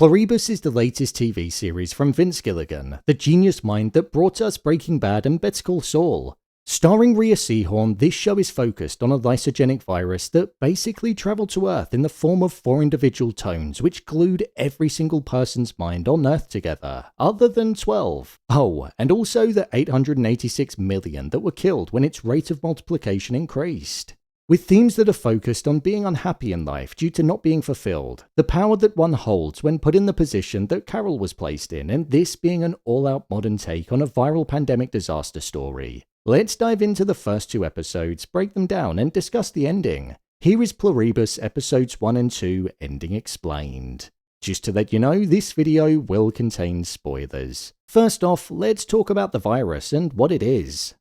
Pluribus is the latest TV series from Vince Gilligan, the genius mind that brought us Breaking Bad and Better Call Saul. Starring Rhea Seehorn, this show is focused on a lysogenic virus that basically travelled to Earth in the form of 4 individual tones which glued every single person's mind on Earth together, other than 12. Oh, and also the 886 million that were killed when its rate of multiplication increased. With themes that are focused on being unhappy in life due to not being fulfilled, the power that one holds when put in the position that Carol was placed in, and this being an all-out modern take on a viral pandemic disaster story. Let's dive into the first 2 episodes, break them down, and discuss the ending. Here is Pluribus episodes 1 and 2, ending explained. Just to let you know, this video will contain spoilers. First off, let's talk about the virus and what it is.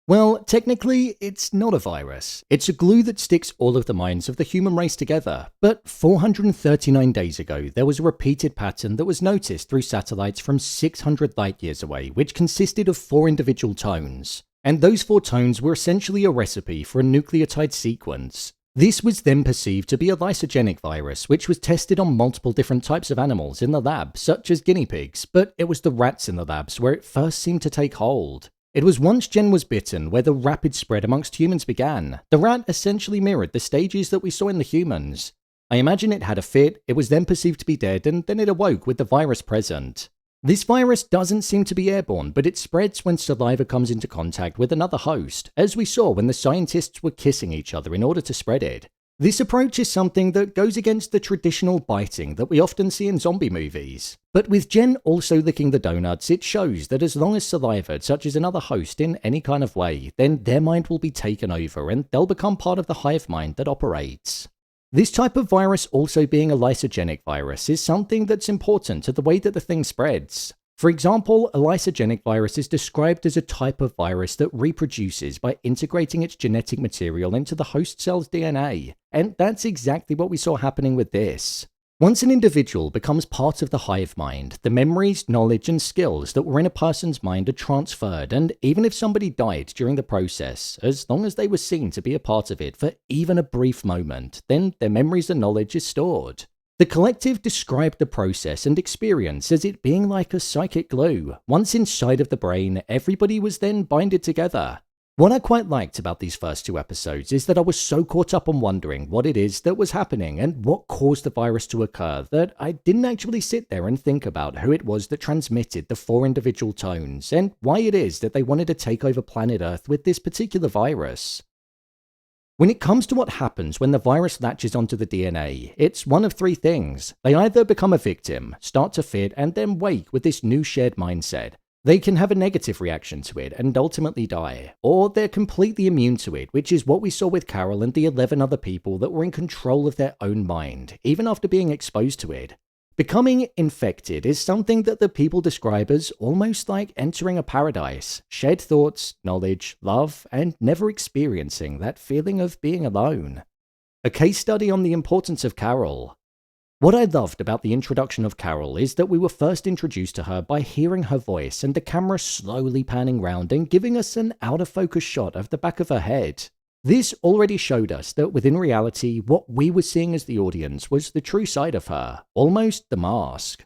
Well, technically, it's not a virus. It's a glue that sticks all of the minds of the human race together. But 439 days ago, there was a repeated pattern that was noticed through satellites from 600 light years away, which consisted of 4 individual tones. And those 4 tones were essentially a recipe for a nucleotide sequence. This was then perceived to be a lysogenic virus, which was tested on multiple different types of animals in the lab, such as guinea pigs, but it was the rats in the labs where it first seemed to take hold. It was once Jen was bitten where the rapid spread amongst humans began. The rat essentially mirrored the stages that we saw in the humans. I imagine it had a fit, it was then perceived to be dead, and then it awoke with the virus present. This virus doesn't seem to be airborne, but it spreads when saliva comes into contact with another host, as we saw when the scientists were kissing each other in order to spread it. This approach is something that goes against the traditional biting that we often see in zombie movies. But with Jen also licking the donuts, it shows that as long as saliva touches another host in any kind of way, then their mind will be taken over and they'll become part of the hive mind that operates. This type of virus also being a lysogenic virus is something that's important to the way that the thing spreads. For example, a lysogenic virus is described as a type of virus that reproduces by integrating its genetic material into the host cell's DNA, and that's exactly what we saw happening with this. Once an individual becomes part of the hive mind, the memories, knowledge, and skills that were in a person's mind are transferred, and even if somebody died during the process, as long as they were seen to be a part of it for even a brief moment, then their memories and knowledge is stored. The collective described the process and experience as it being like a psychic glue. Once inside of the brain, everybody was then binded together. What I quite liked about these first 2 episodes is that I was so caught up on wondering what it is that was happening and what caused the virus to occur that I didn't actually sit there and think about who it was that transmitted the 4 individual tones and why it is that they wanted to take over planet Earth with this particular virus. When it comes to what happens when the virus latches onto the DNA, it's one of 3 things. They either become a victim, start to fit, and then wake with this new shared mindset. They can have a negative reaction to it and ultimately die. Or they're completely immune to it, which is what we saw with Carol and the 11 other people that were in control of their own mind, even after being exposed to it. Becoming infected is something that the people describe as almost like entering a paradise, shared thoughts, knowledge, love, and never experiencing that feeling of being alone. A case study on the importance of Carol. What I loved about the introduction of Carol is that we were first introduced to her by hearing her voice and the camera slowly panning round and giving us an out-of-focus shot of the back of her head. This already showed us that within reality, what we were seeing as the audience was the true side of her, almost the mask.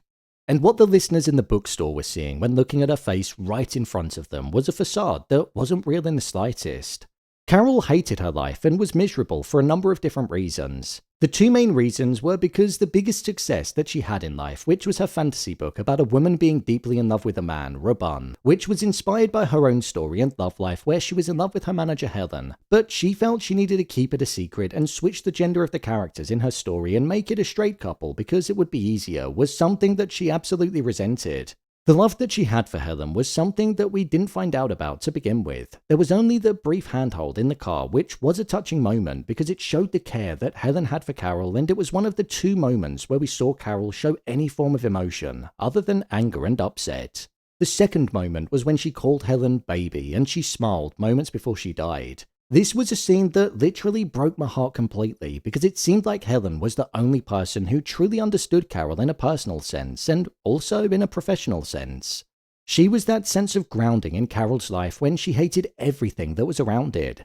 And what the listeners in the bookstore were seeing when looking at her face right in front of them was a facade that wasn't real in the slightest. Carol hated her life and was miserable for a number of different reasons. The 2 main reasons were because the biggest success that she had in life, which was her fantasy book about a woman being deeply in love with a man, Rabun, which was inspired by her own story and love life where she was in love with her manager Helen, but she felt she needed to keep it a secret and switch the gender of the characters in her story and make it a straight couple because it would be easier, was something that she absolutely resented. The love that she had for Helen was something that we didn't find out about to begin with. There was only the brief handhold in the car, which was a touching moment because it showed the care that Helen had for Carol, and it was one of the 2 moments where we saw Carol show any form of emotion, other than anger and upset. The second moment was when she called Helen baby, and she smiled moments before she died. This was a scene that literally broke my heart completely because it seemed like Helen was the only person who truly understood Carol in a personal sense and also in a professional sense. She was that sense of grounding in Carol's life when she hated everything that was around it.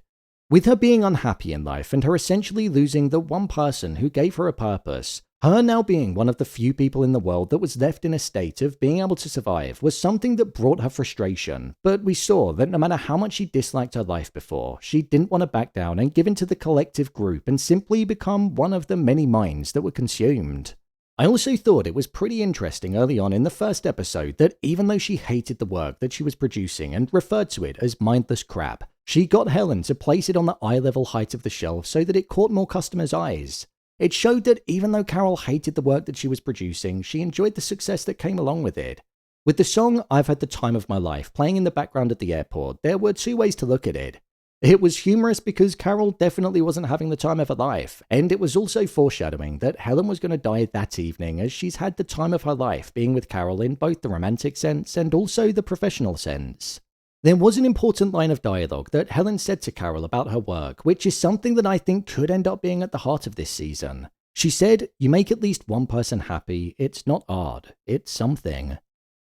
With her being unhappy in life and her essentially losing the one person who gave her a purpose, Her now being one of the few people in the world that was left in a state of being able to survive was something that brought her frustration, but we saw that no matter how much she disliked her life before, she didn't want to back down and give in to the collective group and simply become one of the many minds that were consumed. I also thought it was pretty interesting early on in the first episode that even though she hated the work that she was producing and referred to it as mindless crap, she got Helen to place it on the eye-level height of the shelf so that it caught more customers' eyes. It showed that even though Carol hated the work that she was producing, she enjoyed the success that came along with it. With the song "I've Had the Time of My Life" playing in the background at the airport, there were two ways to look at it. It was humorous because Carol definitely wasn't having the time of her life, and it was also foreshadowing that Helen was going to die that evening as she's had the time of her life being with Carol in both the romantic sense and also the professional sense. There was an important line of dialogue that Helen said to Carol about her work, which is something that I think could end up being at the heart of this season. She said, "You make at least one person happy, it's not art, it's something."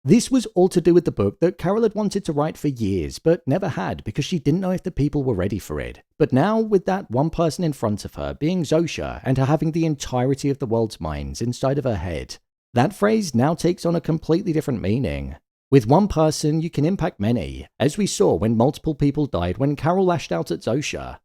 This was all to do with the book that Carol had wanted to write for years, but never had because she didn't know if the people were ready for it. But now, with that one person in front of her being Zotia and her having the entirety of the world's minds inside of her head, that phrase now takes on a completely different meaning. With one person, you can impact many, as we saw when multiple people died when Carol lashed out at Zotia.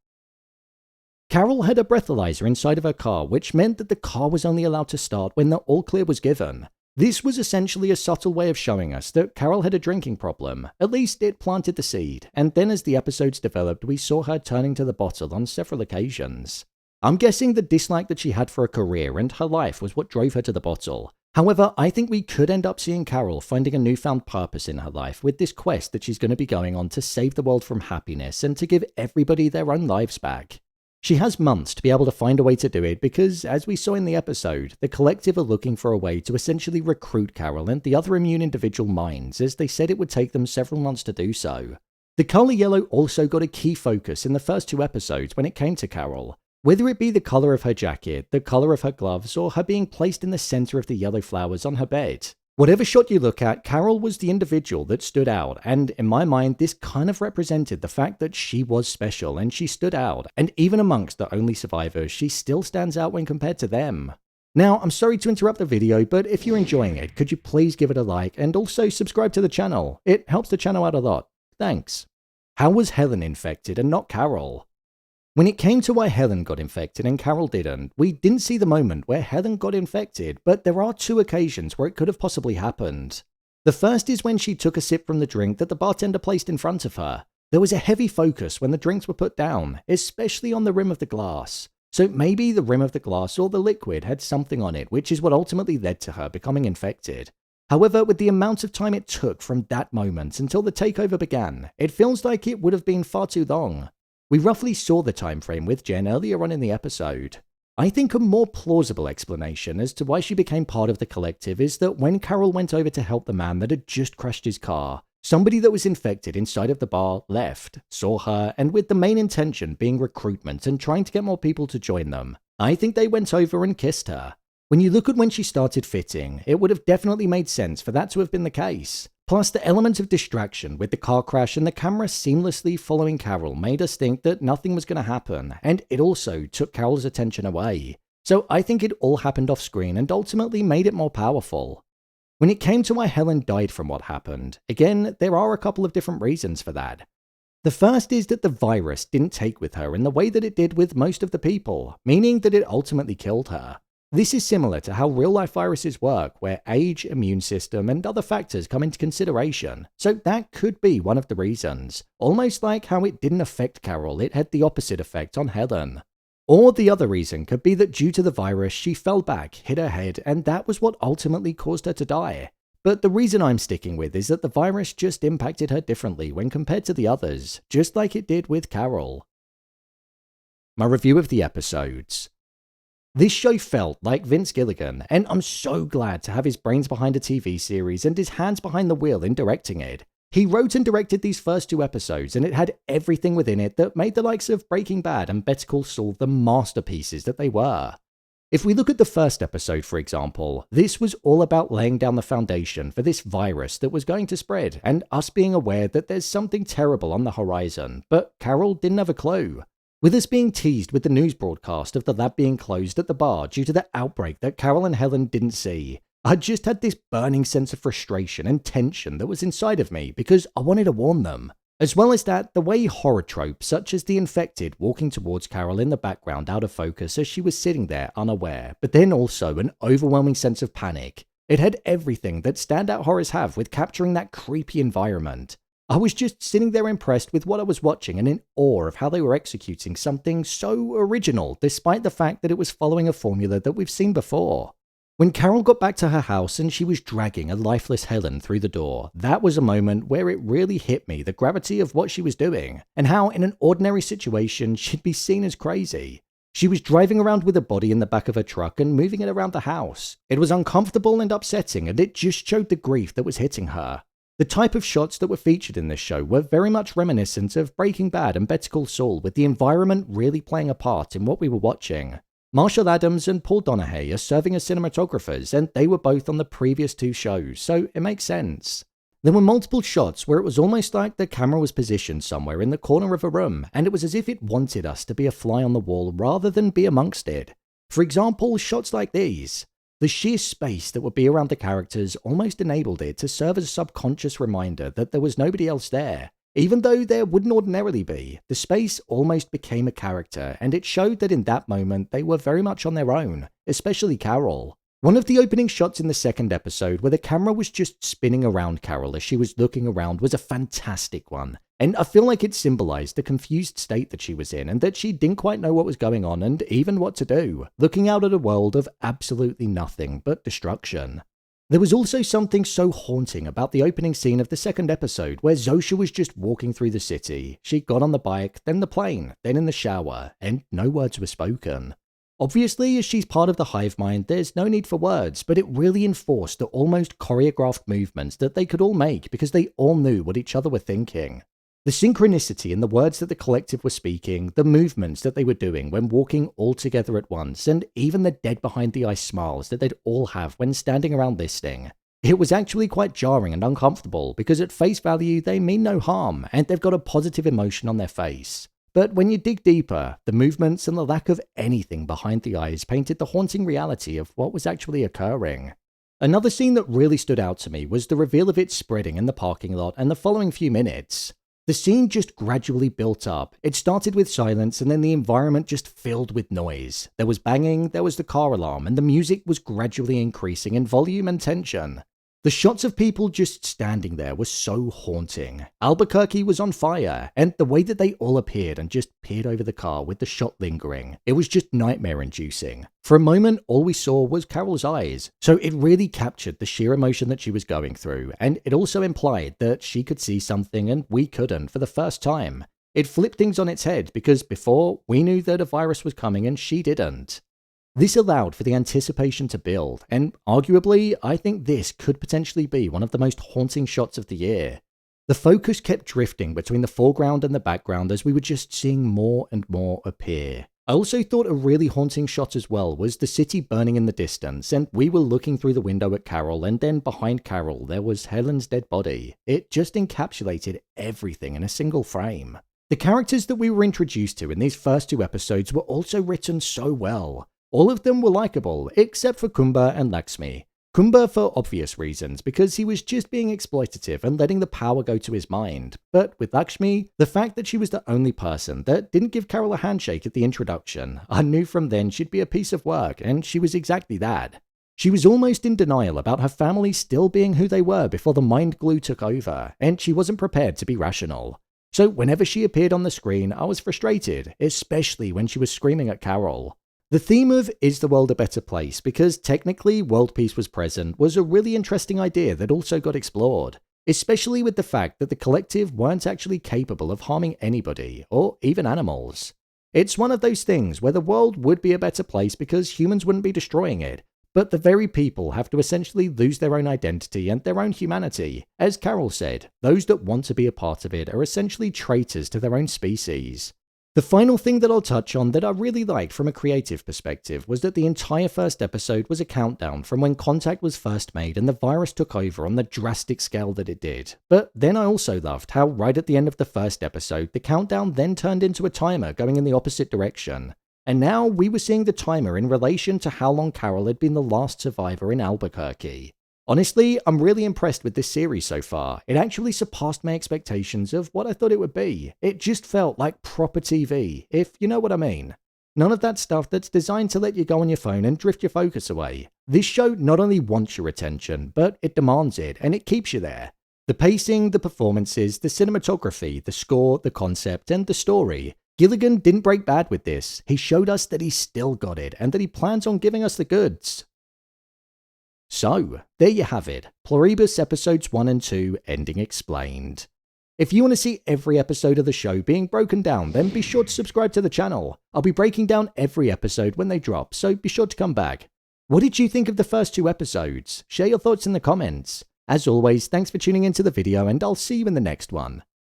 Carol had a breathalyzer inside of her car, which meant that the car was only allowed to start when the all-clear was given. This was essentially a subtle way of showing us that Carol had a drinking problem. At least it planted the seed, and then as the episodes developed, we saw her turning to the bottle on several occasions. I'm guessing the dislike that she had for a career and her life was what drove her to the bottle. However, I think we could end up seeing Carol finding a newfound purpose in her life with this quest that she's going to be going on to save the world from happiness and to give everybody their own lives back. She has months to be able to find a way to do it because, as we saw in the episode, the collective are looking for a way to essentially recruit Carol and the other immune individual minds, as they said it would take them several months to do so. The colour yellow also got a key focus in the first two episodes when it came to Carol. Whether it be the colour of her jacket, the colour of her gloves, or her being placed in the centre of the yellow flowers on her bed. Whatever shot you look at, Carol was the individual that stood out, and in my mind this kind of represented the fact that she was special and she stood out, and even amongst the only survivors, she still stands out when compared to them. Now, I'm sorry to interrupt the video, but if you're enjoying it, could you please give it a like and also subscribe to the channel? It helps the channel out a lot. Thanks. How was Helen infected and not Carol? When it came to why Helen got infected and Carol didn't, we didn't see the moment where Helen got infected, but there are two occasions where it could have possibly happened. The first is when she took a sip from the drink that the bartender placed in front of her. There was a heavy focus when the drinks were put down, especially on the rim of the glass. So maybe the rim of the glass or the liquid had something on it, which is what ultimately led to her becoming infected. However, with the amount of time it took from that moment until the takeover began, it feels like it would have been far too long. We roughly saw the time frame with Jen earlier on in the episode. I think a more plausible explanation as to why she became part of the collective is that when Carol went over to help the man that had just crashed his car, somebody that was infected inside of the bar left, saw her, and with the main intention being recruitment and trying to get more people to join them, I think they went over and kissed her. When you look at when she started fitting, it would have definitely made sense for that to have been the case. Plus, the element of distraction with the car crash and the camera seamlessly following Carol made us think that nothing was going to happen, and it also took Carol's attention away. So I think it all happened off screen and ultimately made it more powerful. When it came to why Helen died from what happened, again, there are a couple of different reasons for that. The first is that the virus didn't take with her in the way that it did with most of the people, meaning that it ultimately killed her. This is similar to how real-life viruses work, where age, immune system, and other factors come into consideration, so that could be one of the reasons. Almost like how it didn't affect Carol, it had the opposite effect on Helen. Or the other reason could be that due to the virus, she fell back, hit her head, and that was what ultimately caused her to die. But the reason I'm sticking with is that the virus just impacted her differently when compared to the others, just like it did with Carol. My review of the episodes. This show felt like Vince Gilligan, and I'm so glad to have his brains behind a TV series and his hands behind the wheel in directing it. He wrote and directed these first two episodes, and it had everything within it that made the likes of Breaking Bad and Better Call Saul the masterpieces that they were. If we look at the first episode, for example, this was all about laying down the foundation for this virus that was going to spread, and us being aware that there's something terrible on the horizon, but Carol didn't have a clue. With us being teased with the news broadcast of the lab being closed at the bar due to the outbreak that Carol and Helen didn't see, I just had this burning sense of frustration and tension that was inside of me because I wanted to warn them. As well as that, the way horror tropes such as the infected walking towards Carol in the background out of focus as she was sitting there unaware, but then also an overwhelming sense of panic. It had everything that standout horrors have with capturing that creepy environment. I was just sitting there impressed with what I was watching and in awe of how they were executing something so original despite the fact that it was following a formula that we've seen before. When Carol got back to her house and she was dragging a lifeless Helen through the door, that was a moment where it really hit me the gravity of what she was doing, and how in an ordinary situation she'd be seen as crazy. She was driving around with a body in the back of her truck and moving it around the house. It was uncomfortable and upsetting, and it just showed the grief that was hitting her. The type of shots that were featured in this show were very much reminiscent of Breaking Bad and Better Call Saul, with the environment really playing a part in what we were watching. Marshall Adams and Paul Donahue are serving as cinematographers, and they were both on the previous two shows, so it makes sense. There were multiple shots where it was almost like the camera was positioned somewhere in the corner of a room, and it was as if it wanted us to be a fly on the wall rather than be amongst it. For example, shots like these. The sheer space that would be around the characters almost enabled it to serve as a subconscious reminder that there was nobody else there. Even though there wouldn't ordinarily be, the space almost became a character, and it showed that in that moment they were very much on their own, especially Carol. One of the opening shots in the second episode where the camera was just spinning around Carol as she was looking around was a fantastic one, and I feel like it symbolized the confused state that she was in and that she didn't quite know what was going on and even what to do, looking out at a world of absolutely nothing but destruction. There was also something so haunting about the opening scene of the second episode where Zotia was just walking through the city. She got on the bike, then the plane, then in the shower, and no words were spoken. Obviously, as she's part of the hive mind, there's no need for words, but it really enforced the almost choreographed movements that they could all make because they all knew what each other were thinking. The synchronicity in the words that the collective were speaking, the movements that they were doing when walking all together at once, and even the dead behind the eyes smiles that they'd all have when standing around listening. It was actually quite jarring and uncomfortable because at face value they mean no harm and they've got a positive emotion on their face. But when you dig deeper, the movements and the lack of anything behind the eyes painted the haunting reality of what was actually occurring. Another scene that really stood out to me was the reveal of it spreading in the parking lot and the following few minutes. The scene just gradually built up. It started with silence and then the environment just filled with noise. There was banging, there was the car alarm, and the music was gradually increasing in volume and tension. The shots of people just standing there were so haunting. Albuquerque was on fire, and the way that they all appeared and just peered over the car with the shot lingering, it was just nightmare-inducing. For a moment, all we saw was Carol's eyes, so it really captured the sheer emotion that she was going through, and it also implied that she could see something and we couldn't for the first time. It flipped things on its head because before, we knew that a virus was coming and she didn't. This allowed for the anticipation to build, and arguably, I think this could potentially be one of the most haunting shots of the year. The focus kept drifting between the foreground and the background as we were just seeing more and more appear. I also thought a really haunting shot as well was the city burning in the distance, and we were looking through the window at Carol, and then behind Carol there was Helen's dead body. It just encapsulated everything in a single frame. The characters that we were introduced to in these first two episodes were also written so well. All of them were likable, except for Kumba and Lakshmi. Kumba for obvious reasons, because he was just being exploitative and letting the power go to his mind. But with Lakshmi, the fact that she was the only person that didn't give Carol a handshake at the introduction, I knew from then she'd be a piece of work, and she was exactly that. She was almost in denial about her family still being who they were before the mind glue took over, and she wasn't prepared to be rational. So whenever she appeared on the screen, I was frustrated, especially when she was screaming at Carol. The theme of Is the World a Better Place, because technically world peace was present, was a really interesting idea that also got explored, especially with the fact that the collective weren't actually capable of harming anybody, or even animals. It's one of those things where the world would be a better place because humans wouldn't be destroying it, but the very people have to essentially lose their own identity and their own humanity. As Carol said, those that want to be a part of it are essentially traitors to their own species. The final thing that I'll touch on that I really liked from a creative perspective was that the entire first episode was a countdown from when contact was first made and the virus took over on the drastic scale that it did. But then I also loved how right at the end of the first episode, the countdown then turned into a timer going in the opposite direction. And now we were seeing the timer in relation to how long Carol had been the last survivor in Albuquerque. Honestly, I'm really impressed with this series so far. It actually surpassed my expectations of what I thought it would be. It just felt like proper TV, if you know what I mean. None of that stuff that's designed to let you go on your phone and drift your focus away. This show not only wants your attention, but it demands it, and it keeps you there. The pacing, the performances, the cinematography, the score, the concept, and the story. Gilligan didn't break bad with this. He showed us that he's still got it, and that he plans on giving us the goods. So, there you have it, Pluribus episodes 1 and 2 ending explained. If you want to see every episode of the show being broken down, then be sure to subscribe to the channel. I'll be breaking down every episode when they drop, so be sure to come back. What did you think of the first 2 episodes? Share your thoughts in the comments. As always, thanks for tuning into the video and I'll see you in the next one.